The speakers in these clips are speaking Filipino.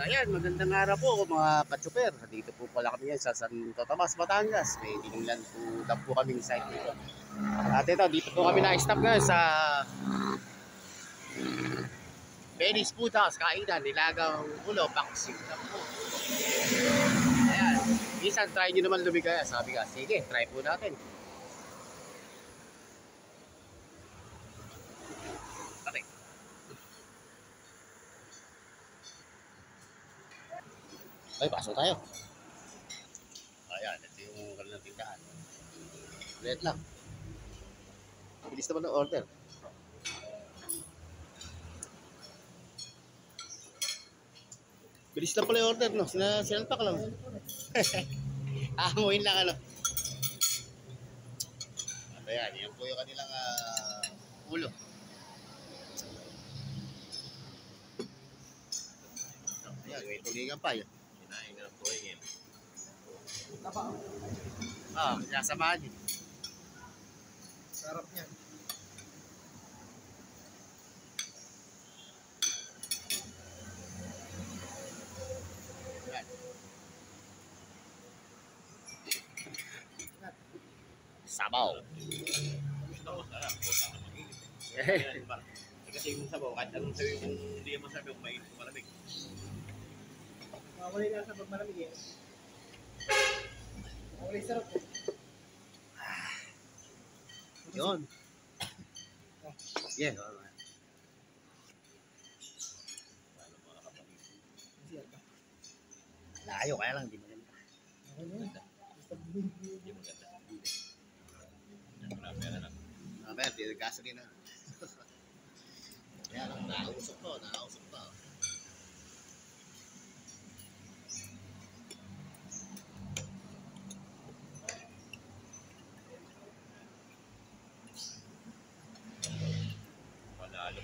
Ayan, magandang araw po mga patsuper. Dito po pala kami yan sa Santo Tomas, Batangas. May tinignan po lang po kaming site dito. At ito, dito po kami na-stop ngayon sa Benny's Food House, kainan, nilagang ulo, paksiw na po. Ayan, minsan try nyo naman lumigaya. Sabi ka, sige, try po natin. Okay. Ay, pasok tayo. Ayan, ito yung kanilang tindahan. Ulit lang. Bilis naman ng order. Bilis lang pala yung order, no? Sinalpak lang. Amoyin lang, ano? At ayan, yan po yung kanilang ulo. Ayan, may tulingan pa yun. Kinain ka ng tuwingin. Sinasamahan yun. Sarap niyan. Ayan. Sabaw. Kasi yung sabaw, kahit anong sabi kung hindi naman sabi kung mainit o malamig. Mawalay na sa pag malamig eh. Mawalay sarap eh. Yun. Yeah. Layo, kaya lang, di maganda. Ako na yun. Basta bumili. Hindi maganda. Marami na lang. Mamaya, di gasolina. Kaya lang, nakausap ko. Panalo.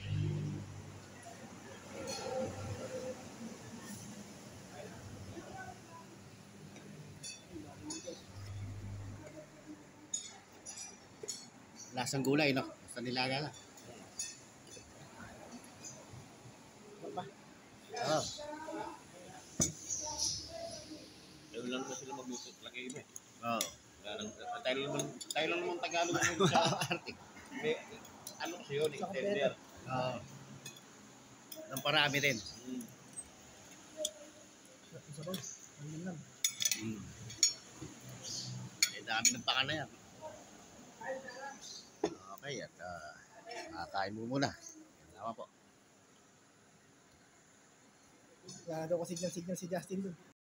Lasang gulay, no? Basta nilaga lang. Ba? Oo. Ayun lang naman sila magluto. Lagay iba eh. Oo. Tayo lang naman Tagalog mo sa Artik. may ano kasi yun, extender. Oo. Ang parami rin. Sabaw. Ano lang. Eh, dami ng paka na yan. Okay, at kakain mo muna. Salamat po. Wala daw ko signal si Justin dun.